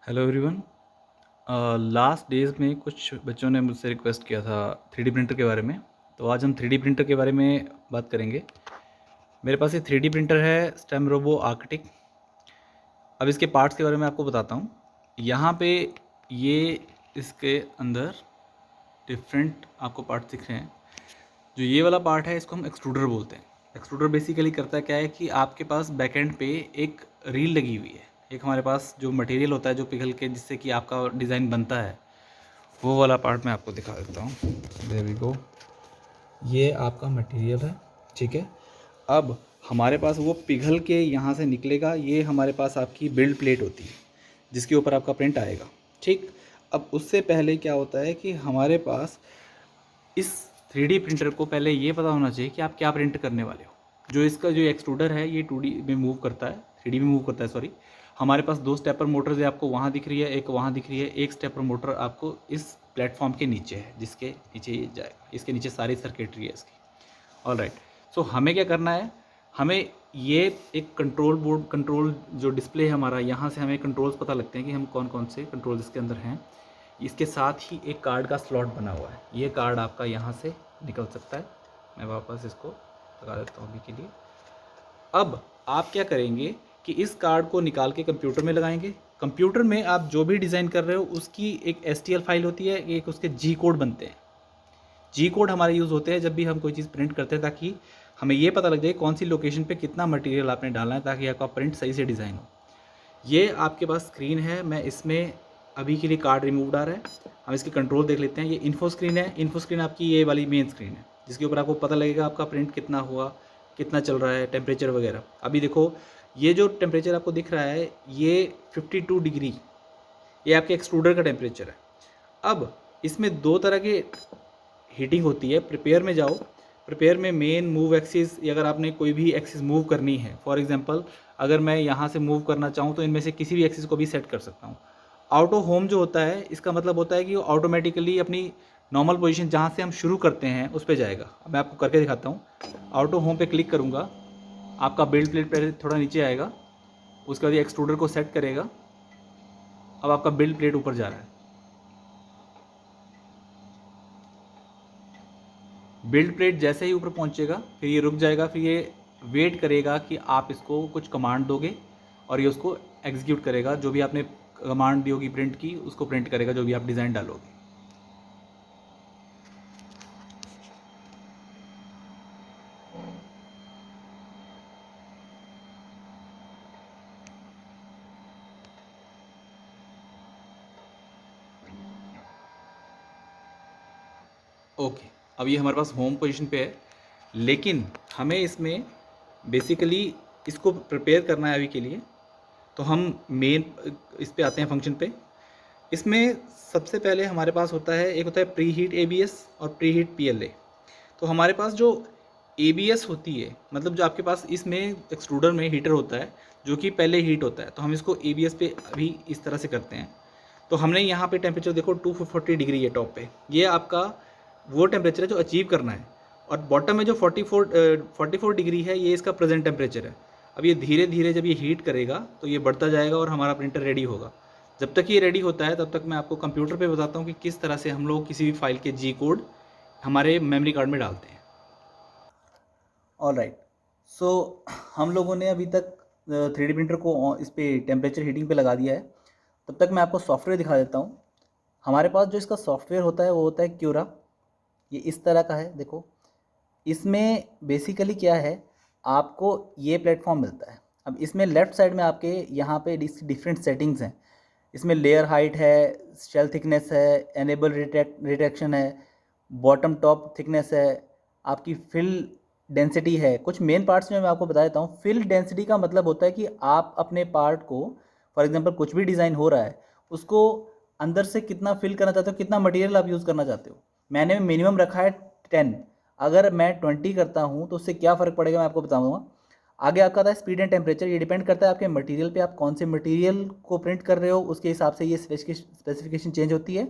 Hello everyone. Last days में कुछ बच्चों ने मुझसे रिक्वेस्ट किया था 3D प्रिंटर के बारे में। तो आज हम 3D प्रिंटर के बारे में बात करेंगे। मेरे पास ये 3D प्रिंटर है स्टेम रोबो आर्किटेक। अब इसके पार्ट्स के बारे में आपको बताता हूँ। यहाँ पे ये इसके अंदर डिफरेंट आपको पार्ट्स दिख रहे हैं। जो ये वाला पार्ट है इसको हम एक्सट्रूडर बोलते हैं। एक्सट्रूडर बेसिकली करता क्या है कि आपके पास बैकएंड पे एक रील लगी हुई है। एक हमारे पास जो मटेरियल होता है जो पिघल के जिससे कि आपका डिज़ाइन बनता है, वो वाला पार्ट मैं आपको दिखा देता हूँ। There we go. ये आपका मटेरियल है, ठीक है। अब हमारे पास वो पिघल के यहाँ से निकलेगा। ये हमारे पास आपकी बिल्ड प्लेट होती है जिसके ऊपर आपका प्रिंट आएगा, ठीक। अब उससे पहले क्या होता है कि हमारे पास इस 3D प्रिंटर को पहले ये पता होना चाहिए कि आप क्या प्रिंट करने वाले हो। जो इसका जो एक्सट्रूडर है ये 2D में मूव करता है, 3D में मूव करता है, सॉरी। हमारे पास 2 स्टेपर मोटर्स है, आपको वहाँ दिख रही है, एक वहाँ दिख रही है। एक स्टेपर मोटर आपको इस प्लेटफॉर्म के नीचे है, जिसके नीचे ये जाएगा। इसके नीचे सारी सर्किटरी है इसकी। All right. सो हमें क्या करना है, हमें ये एक कंट्रोल बोर्ड, कंट्रोल जो डिस्प्ले है हमारा, यहाँ से हमें कंट्रोल्स पता लगते हैं कि हम कौन कौन से कंट्रोल्स इसके अंदर हैं। इसके साथ ही एक कार्ड का स्लॉट बना हुआ है। ये कार्ड आपका यहाँ से निकल सकता है। मैं वापस इसको लगा देता हूँ अभी के लिए। अब आप क्या करेंगे कि इस कार्ड को निकाल के कंप्यूटर में लगाएंगे। कंप्यूटर में आप जो भी डिज़ाइन कर रहे हो उसकी एक STL फाइल होती है, एक उसके G कोड बनते हैं। G कोड हमारे यूज़ होते हैं जब भी हम कोई चीज़ प्रिंट करते हैं, ताकि हमें ये पता लग जाए कौन सी लोकेशन पे कितना मटेरियल आपने डालना है, ताकि आपका प्रिंट सही से डिज़ाइन हो। ये आपके पास स्क्रीन है। मैं इसमें अभी के लिए कार्ड रिमूव आ रहा है। हम इसके कंट्रोल देख लेते हैं। ये इन्फो स्क्रीन है। इन्फो स्क्रीन आपकी ये वाली मेन स्क्रीन है जिसके ऊपर आपको पता लगेगा आपका प्रिंट कितना हुआ, कितना चल रहा है, टेम्परेचर वगैरह। अभी देखो, ये जो टेम्परेचर आपको दिख रहा है ये 52 डिग्री, ये आपके एक्सट्रूडर का टेम्परेचर है। अब इसमें 2 तरह के हीटिंग होती है। प्रिपेयर में जाओ। प्रिपेयर में मेन मूव एक्सिस, या अगर आपने कोई भी एक्सिस मूव करनी है, फॉर एग्जांपल अगर मैं यहाँ से मूव करना चाहूँ तो इनमें से किसी भी एक्सिस को भी सेट कर सकता हूँ। ऑटो होम जो होता है, इसका मतलब होता है कि वो ऑटोमेटिकली अपनी नॉर्मल पोजीशन जहाँ से हम शुरू करते हैं उस पर जाएगा। अब मैं आपको करके दिखाता हूँ। ऑटो होम पे क्लिक करूँगा, आपका बिल्ड प्लेट पर थोड़ा नीचे आएगा, उसके बाद ये एक्सट्रूडर को सेट करेगा। अब आपका बिल्ड प्लेट ऊपर जा रहा है। बिल्ड प्लेट जैसे ही ऊपर पहुंचेगा फिर ये रुक जाएगा। फिर ये वेट करेगा कि आप इसको कुछ कमांड दोगे और ये उसको एग्जीक्यूट करेगा। जो भी आपने कमांड दी होगी प्रिंट की, उसको प्रिंट करेगा जो भी आप डिज़ाइन डालोगे। ओके, अब ये हमारे पास होम पोजीशन पे है, लेकिन हमें इसमें बेसिकली इसको प्रिपेयर करना है अभी के लिए। तो हम मेन इस पे आते हैं, फंक्शन पे। इसमें सबसे पहले हमारे पास होता है, एक होता है प्री हीट ABS और प्री हीट PLA। तो हमारे पास जो ABS होती है, मतलब जो आपके पास इसमें एक्सट्रूडर में हीटर होता है जो कि पहले हीट होता है, तो हम इसको ABS पे अभी इस तरह से करते हैं। तो हमने यहाँ पे टेम्परेचर देखो 240 डिग्री है टॉप पे, ये आपका वो टेम्परेचर है जो अचीव करना है। और बॉटम में जो 44 डिग्री है, ये इसका प्रेजेंट टेम्परेचर है। अब ये धीरे धीरे जब ये हीट करेगा तो ये बढ़ता जाएगा और हमारा प्रिंटर रेडी होगा। जब तक ये रेडी होता है तब तक मैं आपको कंप्यूटर पे बताता हूँ कि किस तरह से हम लोग किसी भी फाइल के G कोड हमारे मेमोरी कार्ड में डालते हैं। All right. सो हम लोगों ने अभी तक 3D प्रिंटर को इस पर टेम्परेचर हीटिंग पे लगा दिया है। तब तक मैं आपको सॉफ्टवेयर दिखा देता हूँ। हमारे पास जो इसका सॉफ्टवेयर होता है वो होता है क्यूरा। ये इस तरह का है, देखो। इसमें बेसिकली क्या है, आपको ये प्लेटफॉर्म मिलता है। अब इसमें लेफ़्ट साइड में आपके यहाँ पे डिफरेंट सेटिंग्स हैं। इसमें लेयर हाइट है, शेल थिकनेस है, एनेबल रिटेक्शन है, बॉटम टॉप थिकनेस है, आपकी फिल डेंसिटी है। कुछ मेन पार्ट्स में मैं आपको बता देता हूँ। फिल डेंसिटी का मतलब होता है कि आप अपने पार्ट को, फॉर एग्जांपल कुछ भी डिज़ाइन हो रहा है, उसको अंदर से कितना फिल करना चाहते हो, कितना मटेरियल आप यूज़ करना चाहते हो। मैंने मिनिमम रखा है 10। अगर मैं 20 करता हूँ तो उससे क्या फ़र्क पड़ेगा मैं आपको बताऊँगा। आगे आपका आता है स्पीड एंड टेम्परेचर। ये डिपेंड करता है आपके मटेरियल पे, आप कौन से मटेरियल को प्रिंट कर रहे हो, उसके हिसाब से ये स्पेसिफिकेशन चेंज होती है।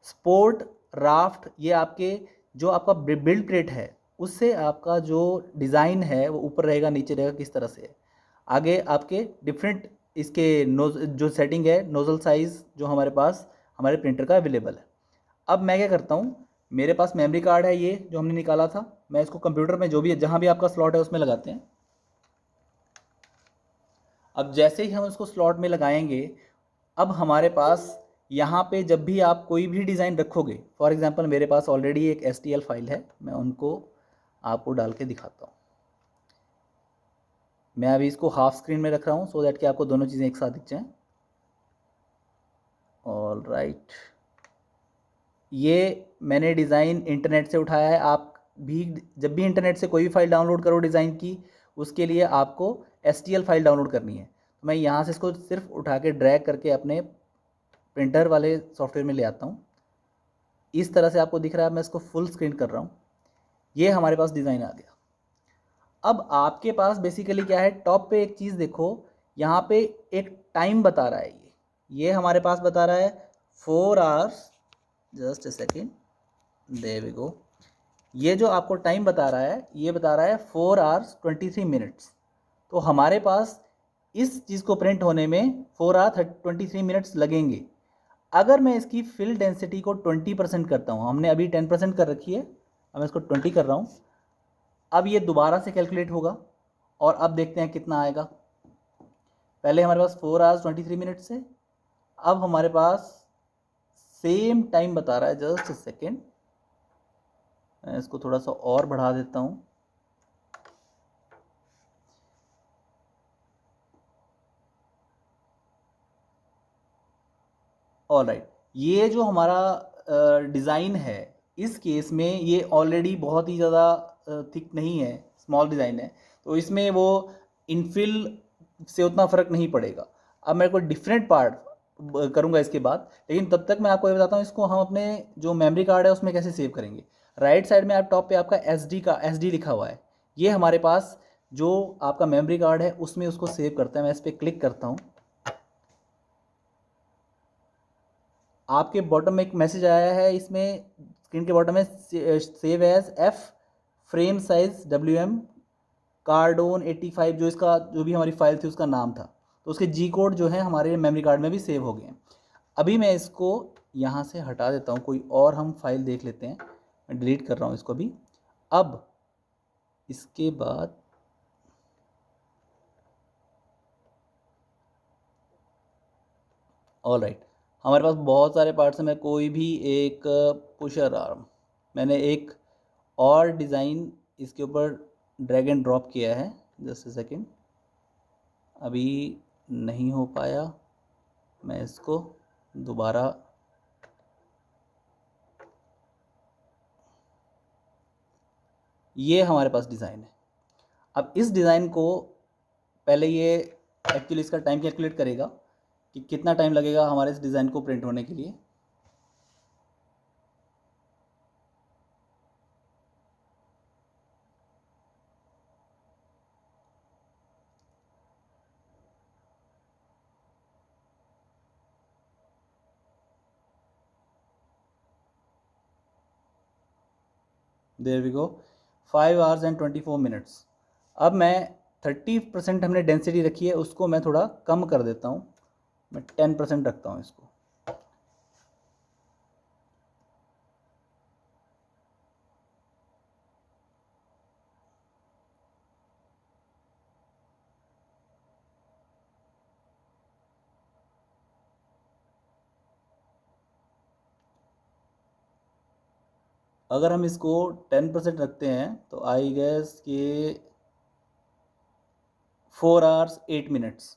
स्पोर्ट, राफ्ट, ये आपके जो आपका बिल्ड प्लेट है उससे आपका जो डिज़ाइन है वो ऊपर रहेगा नीचे रहेगा, किस तरह से है। आगे आपके डिफरेंट इसके जो सेटिंग है नोज़ल साइज़ जो हमारे पास हमारे प्रिंटर का अवेलेबल है। अब मैं क्या करता हूँ, मेरे पास मेमोरी कार्ड है ये जो हमने निकाला था, मैं इसको कंप्यूटर में जो भी जहाँ भी आपका स्लॉट है उसमें लगाते हैं। अब जैसे ही हम इसको स्लॉट में लगाएंगे, अब हमारे पास यहाँ पे जब भी आप कोई भी डिज़ाइन रखोगे, फॉर एग्जांपल मेरे पास ऑलरेडी एक STL फाइल है, मैं उनको आपको डाल के दिखाता हूँ। मैं अभी इसको हाफ स्क्रीन में रख रहा हूँ सो दैट कि आपको दोनों चीज़ें एक साथ दिख जाएँ। ऑल राइट, ये मैंने डिज़ाइन इंटरनेट से उठाया है। आप भी जब भी इंटरनेट से कोई भी फाइल डाउनलोड करो डिज़ाइन की, उसके लिए आपको STL फाइल डाउनलोड करनी है। तो मैं यहाँ से इसको सिर्फ उठा के ड्रैग करके अपने प्रिंटर वाले सॉफ्टवेयर में ले आता हूँ। इस तरह से आपको दिख रहा है, मैं इसको फुल स्क्रीन कर रहा हूँ। ये हमारे पास डिज़ाइन आ गया। अब आपके पास बेसिकली क्या है, टॉप पे एक चीज़ देखो, यहाँ पे एक टाइम बता रहा है। ये हमारे पास बता रहा है 4 hours, just a second, there we go. ये जो आपको टाइम बता रहा है, ये बता रहा है 4 आवर्स 23 मिनट्स। तो हमारे पास इस चीज़ को प्रिंट होने में 4 आवर 23 मिनट्स लगेंगे। अगर मैं इसकी फिल डेंसिटी को 20% करता हूँ, हमने अभी 10% कर रखी है, अब मैं इसको 20 कर रहा हूँ। अब ये दोबारा से कैलकुलेट होगा और अब देखते हैं कितना आएगा। पहले हमारे पास 4 आवर्स 23 मिनट्स है, अब हमारे पास सेम टाइम बता रहा है, जस्ट ए सेकेंड, मैं इसको थोड़ा सा और बढ़ा देता हूँ। ऑल राइट, ये जो हमारा डिज़ाइन है, इस केस में ये ऑलरेडी बहुत ही ज़्यादा थिक नहीं है, स्मॉल डिज़ाइन है, तो इसमें वो इनफिल से उतना फ़र्क नहीं पड़ेगा। अब मैं कोई डिफरेंट पार्ट करूँगा इसके बाद, लेकिन तब तक मैं आपको ये बताता हूँ इसको हम अपने जो मेमोरी कार्ड है उसमें कैसे सेव करेंगे। राइट साइड में आप टॉप पे आपका SD लिखा हुआ है, ये हमारे पास जो आपका मेमोरी कार्ड है उसमें उसको सेव करता है। मैं इस पर क्लिक करता हूँ, आपके बॉटम में एक मैसेज आया है, इसमें स्क्रीन के बॉटम में save as F frame size WM कार्डोन 85, जो इसका जो भी हमारी फाइल थी उसका नाम था, तो उसके G कोड जो है हमारे मेमोरी कार्ड में भी सेव हो गए हैं। अभी मैं इसको यहाँ से हटा देता हूँ, कोई और हम फाइल देख लेते हैं। मैं डिलीट कर रहा हूँ इसको भी। अब इसके बाद ऑल राइट, हमारे पास बहुत सारे पार्ट्स हैं। मैं कोई भी एक पुशर आर्म, मैंने एक और डिज़ाइन इसके ऊपर ड्रैग एंड ड्रॉप किया है, जस्ट ए सेकेंड, अभी नहीं हो पाया, मैं इसको दोबारा, ये हमारे पास डिज़ाइन है। अब इस डिज़ाइन को पहले ये एक्चुअली इसका टाइम कैलकुलेट करेगा कि कितना टाइम लगेगा हमारे इस डिज़ाइन को प्रिंट होने के लिए। There we go, 5 hours and 24 minutes. अब मैं 30% हमने डेंसिटी रखी है, उसको मैं थोड़ा कम कर देता हूँ, मैं 10% रखता हूँ इसको। अगर हम इसको 10% रखते हैं तो आई गेस कि 4 आवर्स 8 मिनट्स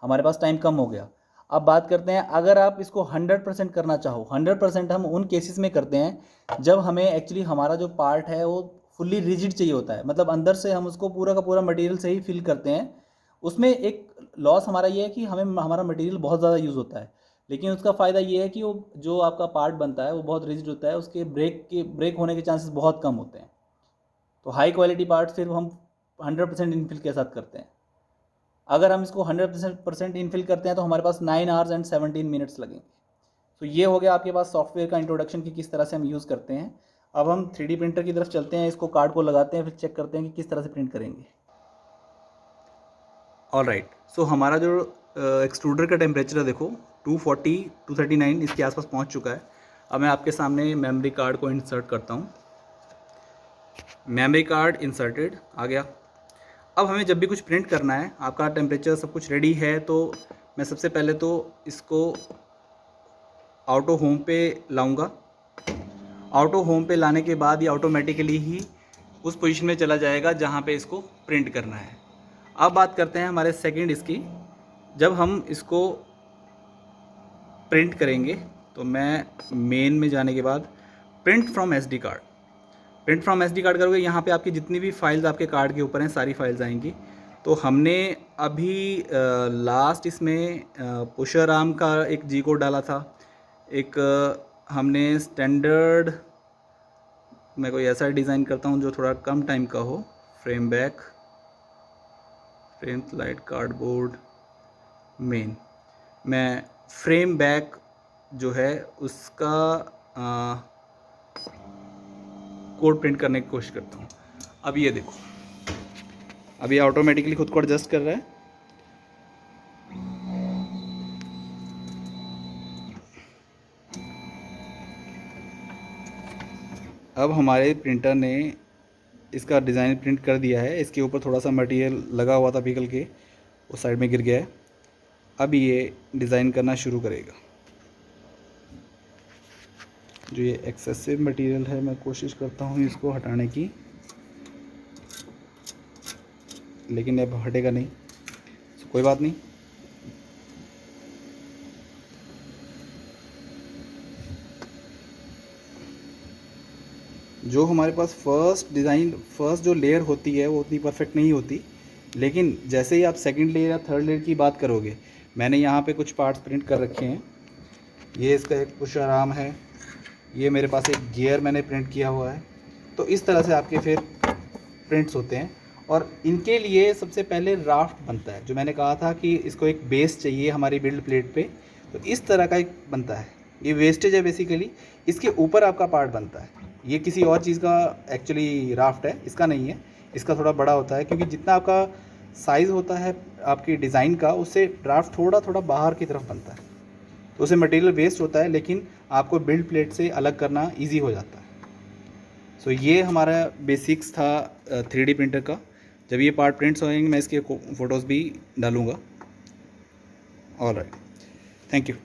हमारे पास टाइम कम हो गया। अब बात करते हैं, अगर आप इसको 100% करना चाहो, 100% हम उन केसेस में करते हैं जब हमें एक्चुअली हमारा जो पार्ट है वो फुल्ली रिजिड चाहिए होता है, मतलब अंदर से हम उसको पूरा का पूरा मटेरियल से ही फिल करते हैं। उसमें एक लॉस हमारा ये है कि हमें हमारा मटेरियल बहुत ज़्यादा यूज़ होता है, लेकिन उसका फ़ायदा ये है कि वो जो आपका पार्ट बनता है वो बहुत रिजिड होता है, उसके ब्रेक होने के चांसेस बहुत कम होते हैं। तो हाई क्वालिटी पार्ट फिर हम 100% इनफिल के साथ करते हैं। अगर हम इसको 100% इनफिल करते हैं तो हमारे पास 9 आवर्स एंड 17 मिनट्स लगेंगे। तो ये हो गया आपके पास सॉफ्टवेयर का इंट्रोडक्शन कि किस तरह से हम यूज़ करते हैं। अब हम 3D प्रिंटर की तरफ चलते हैं, इसको कार्ड को लगाते हैं, फिर चेक करते हैं कि किस तरह से प्रिंट करेंगे। ऑल राइट, सो हमारा जो एक्सट्रूडर का टेम्परेचर देखो 240 239 इसके आसपास पहुंच चुका है। अब मैं आपके सामने मेमोरी कार्ड को इंसर्ट करता हूं। मेमोरी कार्ड इंसर्टेड आ गया। अब हमें जब भी कुछ प्रिंट करना है, आपका टेम्परेचर सब कुछ रेडी है, तो मैं सबसे पहले तो इसको ऑटो होम पे लाऊंगा। ऑटो होम पे लाने के बाद ये ऑटोमेटिकली ही उस पोजीशन में चला जाएगा जहाँ पे इसको प्रिंट करना है। अब बात करते हैं हमारे सेकंड इसकी। जब हम इसको प्रिंट करेंगे तो मैं मेन में जाने के बाद print from SD card, print from SD card करोगे, यहाँ पे आपकी जितनी भी फाइल्स आपके कार्ड के ऊपर हैं सारी फाइल्स आएंगी। तो हमने अभी लास्ट इसमें पुशर आर्म का एक जी कोड डाला था, एक हमने स्टैंडर्ड, मैं कोई ऐसा डिज़ाइन करता हूँ जो थोड़ा कम टाइम का हो, frame back, frame slide, cardboard, main. मैं फ्रेम बैक जो है उसका कोड प्रिंट करने की कोशिश करता हूँ। अब ये देखो, अब ये ऑटोमेटिकली खुद को एडजस्ट कर रहा है। अब हमारे प्रिंटर ने इसका डिज़ाइन प्रिंट कर दिया है। इसके ऊपर थोड़ा सा मटेरियल लगा हुआ था पिघल के, वो साइड में गिर गया है। अब ये डिज़ाइन करना शुरू करेगा। जो ये एक्सेसिव मटेरियल है, मैं कोशिश करता हूँ इसको हटाने की, लेकिन अब हटेगा नहीं, तो कोई बात नहीं। जो हमारे पास फर्स्ट जो लेयर होती है वो उतनी परफेक्ट नहीं होती, लेकिन जैसे ही आप सेकंड लेयर या थर्ड लेयर की बात करोगे, मैंने यहाँ पे कुछ पार्ट्स प्रिंट कर रखे हैं। ये इसका एक पुशर आर्म है, ये मेरे पास एक गियर मैंने प्रिंट किया हुआ है। तो इस तरह से आपके फिर प्रिंट्स होते हैं। और इनके लिए सबसे पहले राफ्ट बनता है, जो मैंने कहा था कि इसको एक बेस चाहिए हमारी बिल्ड प्लेट पे, तो इस तरह का एक बनता है। ये वेस्टेज है बेसिकली, इसके ऊपर आपका पार्ट बनता है। ये किसी और चीज़ का एक्चुअली राफ्ट है, इसका नहीं है, इसका थोड़ा बड़ा होता है, क्योंकि जितना आपका साइज़ होता है आपकी डिज़ाइन का, उससे ड्राफ्ट थोड़ा थोड़ा बाहर की तरफ बनता है, तो उससे मटेरियल वेस्ट होता है, लेकिन आपको बिल्ड प्लेट से अलग करना ईजी हो जाता है। सो ये हमारा बेसिक्स था 3D प्रिंटर का। जब ये पार्ट प्रिंट्स होंगे मैं इसके फ़ोटोज़ भी डालूँगा। Alright, thank you.